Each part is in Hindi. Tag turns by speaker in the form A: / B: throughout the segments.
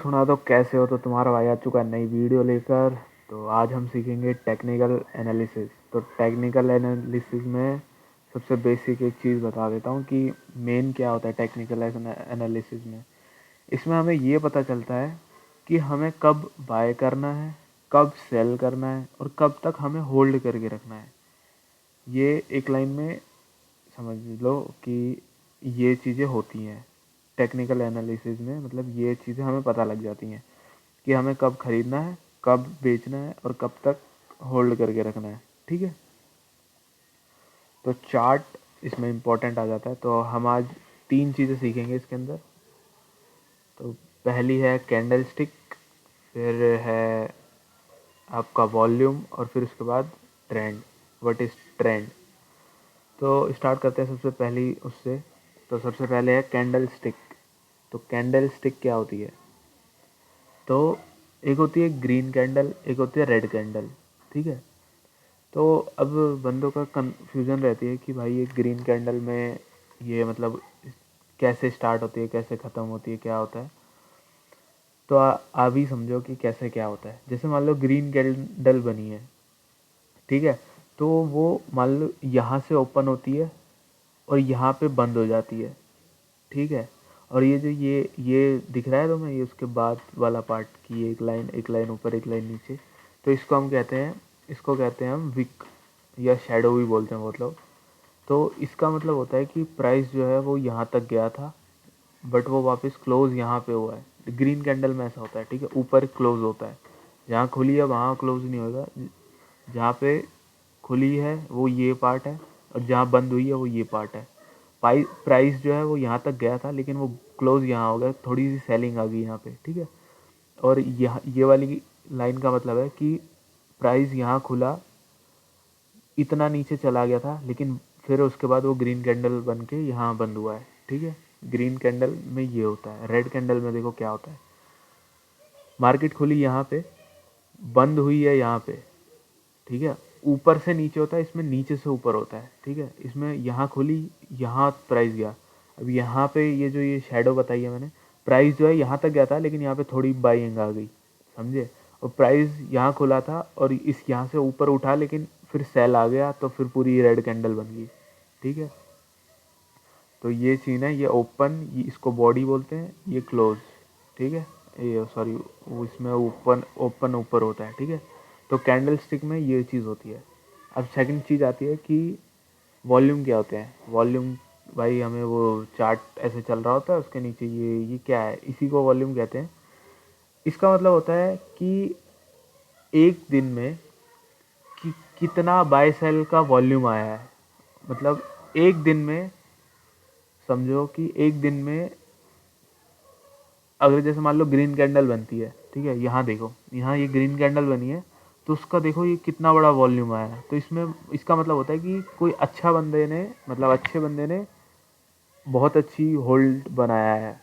A: सुना दो कैसे हो। तो तुम्हारा भाई आ चुका है नई वीडियो लेकर। तो आज हम सीखेंगे टेक्निकल एनालिसिस। तो टेक्निकल एनालिसिस में सबसे बेसिक एक चीज़ बता देता हूँ कि मेन क्या होता है टेक्निकल एनालिसिस में। इसमें हमें ये पता चलता है कि हमें कब बाय करना है, कब सेल करना है और कब तक हमें होल्ड करके रखना है। ये एक लाइन में समझ लो कि ये चीज़ें होती हैं टेक्निकल एनालिसिस में। मतलब ये चीज़ें हमें पता लग जाती हैं कि हमें कब खरीदना है, कब बेचना है और कब तक होल्ड करके रखना है। ठीक है, तो चार्ट इसमें इम्पोर्टेंट आ जाता है। तो हम आज 3 चीज़ें सीखेंगे इसके अंदर। तो पहली है कैंडल स्टिक, फिर है आपका वॉल्यूम और फिर उसके बाद ट्रेंड। What is trend. तो स्टार्ट करते हैं सबसे पहली उससे। तो सबसे पहले है कैंडल स्टिक। तो कैंडल स्टिक क्या होती है? तो एक होती है ग्रीन कैंडल, एक होती है रेड कैंडल। ठीक है, तो अब बंदों का कंफ्यूजन रहती है कि भाई ये ग्रीन कैंडल में ये मतलब कैसे स्टार्ट होती है, कैसे ख़त्म होती है, क्या होता है। तो आप ही समझो कि कैसे क्या होता है। जैसे मान लो ग्रीन कैंडल बनी है, ठीक है, तो वो मान लो यहाँ से ओपन होती है और यहाँ पे बंद हो जाती है। ठीक है, और ये जो ये दिख रहा है तुम्हें, ये उसके बाद वाला पार्ट की एक लाइन ऊपर एक लाइन नीचे। तो इसको हम कहते हैं, इसको कहते हैं हम विक या शैडो भी बोलते हैं बहुत लोग। तो इसका मतलब होता है कि प्राइस जो है वो यहाँ तक गया था बट वो वापस क्लोज यहाँ पे हुआ है। ग्रीन कैंडल में ऐसा होता है। ठीक है, ऊपर क्लोज होता है, जहाँ खुली है वहाँ क्लोज नहीं होगा। जहाँ पे खुली है वो ये पार्ट है और जहाँ बंद हुई है वो ये पार्ट है। प्राइस जो है वो यहाँ तक गया था लेकिन वो क्लोज यहाँ हो गया, थोड़ी सी सेलिंग आ गई यहाँ पे। ठीक है, और यह ये वाली लाइन का मतलब है कि प्राइस यहाँ खुला, इतना नीचे चला गया था लेकिन फिर उसके बाद वो ग्रीन कैंडल बन के यहाँ बंद हुआ है। ठीक है, ग्रीन कैंडल में ये होता है। रेड कैंडल में देखो क्या होता है, मार्केट खुली यहाँ पे, बंद हुई है यहाँ पे। ठीक है, ऊपर से नीचे होता है, इसमें नीचे से ऊपर होता है। ठीक है, इसमें यहाँ खुली, यहाँ प्राइस गया। अब यहाँ पे ये जो ये शैडो बताई है मैंने, प्राइस जो है यहाँ तक गया था लेकिन यहाँ पे थोड़ी बाइंग आ गई, समझे। और प्राइस यहाँ खुला था और इस यहाँ से ऊपर उठा लेकिन फिर सेल आ गया तो फिर पूरी रेड कैंडल बन गई। ठीक है, तो ये सीन है। ये ओपन, ये इसको बॉडी बोलते हैं, ये क्लोज। ठीक है, ये सॉरी, वो इसमें ओपन ओपन ऊपर होता है। ठीक है, तो कैंडल स्टिक में ये चीज़ होती है। अब सेकंड चीज़ आती है कि वॉल्यूम क्या होते हैं। वॉल्यूम, भाई हमें वो चार्ट ऐसे चल रहा होता है, उसके नीचे ये क्या है, इसी को वॉल्यूम कहते हैं। इसका मतलब होता है कि एक दिन में कि कितना बाय सेल का वॉल्यूम आया है। मतलब एक दिन में, समझो कि एक दिन में अगर जैसे मान लो ग्रीन कैंडल बनती है, ठीक है, यहाँ देखो, यहाँ ये ग्रीन कैंडल बनी है तो उसका देखो ये कितना बड़ा वॉल्यूम आया है। तो इसमें इसका मतलब होता है कि कोई अच्छा बंदे ने, मतलब अच्छे बंदे ने बहुत अच्छी होल्ड बनाया है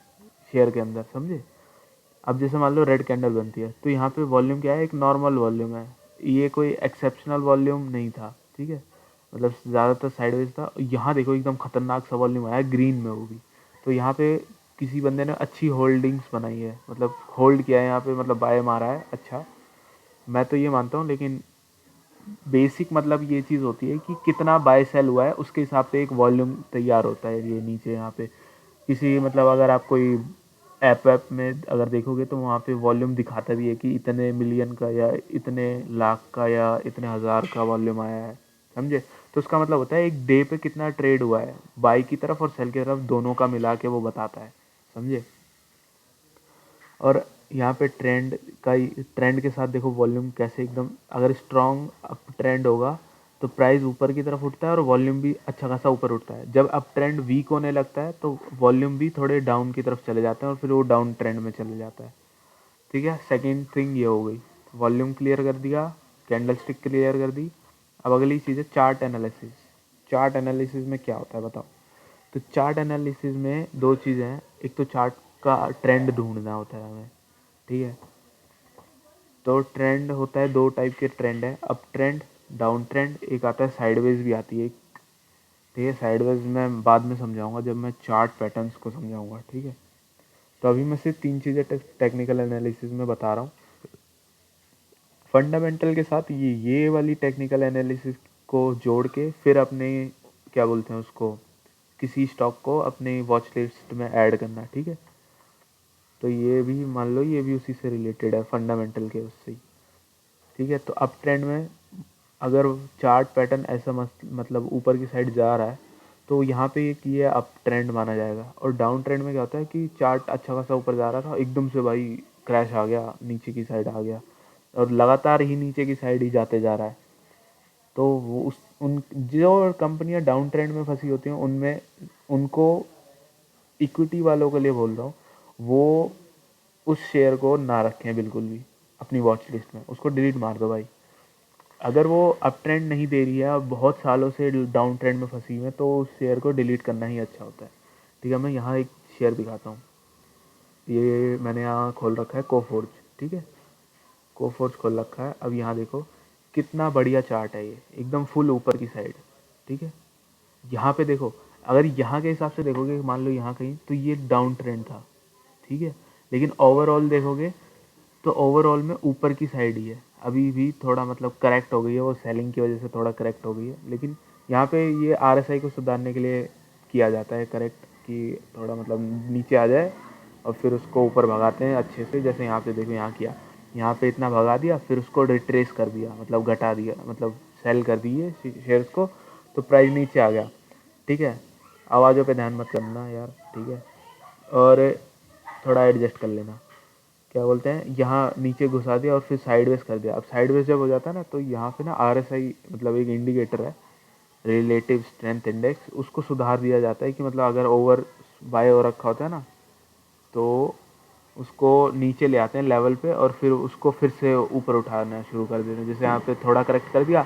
A: शेयर के अंदर, समझे। अब जैसे मान लो रेड कैंडल बनती है तो यहाँ पे वॉल्यूम क्या है, एक नॉर्मल वॉल्यूम है, ये कोई एक्सेप्शनल वॉल्यूम नहीं था। ठीक है, मतलब ज़्यादातर साइडवेज था। यहाँ देखो एकदम खतरनाक सा वॉल्यूम आया ग्रीन में, वो भी। तो यहाँ पे किसी बंदे ने अच्छी होल्डिंग्स बनाई है, मतलब होल्ड किया है यहाँ पे, मतलब बाय मारा है अच्छा। मैं तो ये मानता हूँ, लेकिन बेसिक मतलब ये चीज़ होती है कि कितना बाय सेल हुआ है उसके हिसाब से एक वॉल्यूम तैयार होता है। ये नीचे यहाँ पे किसी, मतलब अगर आप कोई ऐप में अगर देखोगे तो वहाँ पे वॉल्यूम दिखाता भी है कि इतने मिलियन का या इतने लाख का या इतने हज़ार का वॉल्यूम आया है, समझे। तो उसका मतलब होता है एक डे पे कितना ट्रेड हुआ है, बाई की तरफ और सेल की तरफ दोनों का मिला के वो बताता है, समझे। और यहाँ पे ट्रेंड का, ट्रेंड के साथ देखो वॉल्यूम कैसे एकदम, अगर स्ट्रॉन्ग अप ट्रेंड होगा तो प्राइस ऊपर की तरफ उठता है और वॉल्यूम भी अच्छा खासा ऊपर उठता है। जब अप ट्रेंड वीक होने लगता है तो वॉल्यूम भी थोड़े डाउन की तरफ चले जाते हैं और फिर वो डाउन ट्रेंड में चले जाता है। ठीक है, सेकेंड थिंग ये हो गई, वॉल्यूम क्लियर कर दिया, कैंडल स्टिक क्लियर कर दी। अब अगली चीज़ है चार्ट एनालिसिस। चार्ट एनालिसिस में क्या होता है बताओ। तो चार्ट एनालिसिस में दो चीज़ें हैं, एक तो चार्ट का ट्रेंड ढूंढना होता है हमें। ठीक है, तो ट्रेंड होता है, दो टाइप के ट्रेंड है, अप ट्रेंड, डाउन ट्रेंड, एक आता है साइडवेज भी आती है। ठीक है, साइडवेज मैं बाद में समझाऊंगा जब मैं चार्ट पैटर्न्स को समझाऊंगा। ठीक है, तो अभी मैं सिर्फ 3 चीज़ें टेक्निकल एनालिसिस में बता रहा हूँ। फंडामेंटल के साथ ये वाली टेक्निकल एनालिसिस को जोड़ के फिर अपने क्या बोलते हैं उसको, किसी स्टॉक को अपने वॉच लिस्ट में ऐड करना, ठीक है। तो ये भी मान लो ये भी उसी से रिलेटेड है, फंडामेंटल के उससे ही, ठीक है। तो अप ट्रेंड में अगर चार्ट पैटर्न ऐसा मतलब ऊपर की साइड जा रहा है तो यहाँ पे एक ये अप ट्रेंड माना जाएगा। और डाउन ट्रेंड में क्या होता है कि चार्ट अच्छा खासा ऊपर जा रहा था, एकदम से भाई क्रैश आ गया, नीचे की साइड आ गया और लगातार ही नीचे की साइड ही जाते जा रहा है। तो वो उस उन जो कंपनियां डाउन ट्रेंड में फंसी होती हैं उनमें उनको, इक्विटी वालों के लिए बोल रहा हूँ, वो उस शेयर को ना रखें बिल्कुल भी अपनी वॉच लिस्ट में, उसको डिलीट मार दो भाई। अगर वो अप ट्रेंड नहीं दे रही है और बहुत सालों से डाउन ट्रेंड में फंसी हुई है तो उस शेयर को डिलीट करना ही अच्छा होता है, ठीक है। मैं यहाँ एक शेयर दिखाता हूँ, ये मैंने यहाँ खोल रखा है कोफोर्ज, ठीक है। कोफोर्ज खोल रखा है। अब यहाँ देखो कितना बढ़िया चार्ट है, ये एकदम फुल ऊपर की साइड, ठीक है। यहाँ पे देखो, अगर यहाँ के हिसाब से देखोगे, मान लो यहाँ कहीं, तो ये डाउन ट्रेंड था, ठीक है। लेकिन ओवरऑल देखोगे तो ओवरऑल में ऊपर की साइड ही है, अभी भी थोड़ा मतलब करेक्ट हो गई है, वो सेलिंग की वजह से थोड़ा करेक्ट हो गई है। लेकिन यहाँ पे ये आरएसआई को सुधारने के लिए किया जाता है करेक्ट, कि थोड़ा मतलब नीचे आ जाए और फिर उसको ऊपर भगाते हैं अच्छे से। जैसे यहाँ पे देखो, यहाँ किया, यहाँ पे इतना भगा दिया, फिर उसको रिट्रेस कर दिया, मतलब घटा दिया, मतलब सेल कर दिए शेयर्स को, तो प्राइस नीचे आ गया, ठीक है। आवाज़ों पे ध्यान मत करना यार, ठीक है। और थोड़ा एडजस्ट कर लेना, क्या बोलते हैं, यहाँ नीचे घुसा दिया और फिर साइडवेज कर दिया। अब साइडवेज जब हो जाता है ना तो यहाँ पे ना आरएसआई मतलब एक इंडिकेटर है, रिलेटिव स्ट्रेंथ इंडेक्स, उसको सुधार दिया जाता है कि मतलब अगर ओवर बाय हो रखा होता है ना तो उसको नीचे ले आते हैं लेवल पे और फिर उसको फिर से ऊपर उठाना शुरू कर देते हैं। जैसे यहाँ पे थोड़ा करेक्ट कर दिया,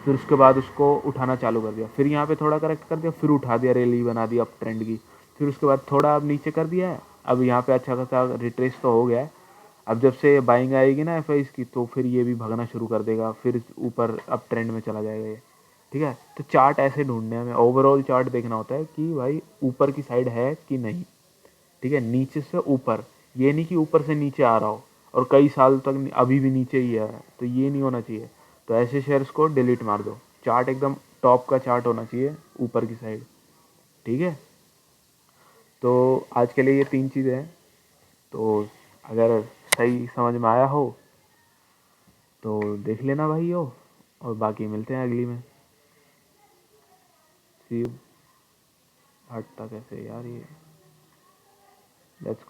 A: फिर उसके बाद उसको उठाना चालू कर दिया, फिर यहाँ पे थोड़ा करेक्ट कर दिया, फिर उठा दिया, रैली बना दी अप ट्रेंड की, फिर उसके बाद थोड़ा अब नीचे कर दिया है, अब यहाँ पे अच्छा खासा रिट्रेस तो हो गया है। अब जब से बाइंग आएगी ना एफ की तो फिर ये भी भागना शुरू कर देगा, फिर ऊपर अप ट्रेंड में चला जाएगा ये, ठीक है। तो चार्ट ऐसे ढूंढने हमें, ओवरऑल चार्ट देखना होता है कि भाई ऊपर की साइड है कि नहीं, ठीक है, नीचे से ऊपर, ये नहीं कि ऊपर से नीचे आ रहा हो और कई साल तक अभी भी नीचे ही है, तो ये नहीं होना चाहिए। तो ऐसे शेयर्स को डिलीट मार दो, चार्ट एकदम टॉप का चार्ट होना चाहिए ऊपर की साइड, ठीक है। तो आज के लिए ये 3 चीज़ें हैं। तो अगर सही समझ में आया हो तो देख लेना भाई हो, और बाकी मिलते हैं अगली में। सी यू। हटता कैसे यार ये, लेट्स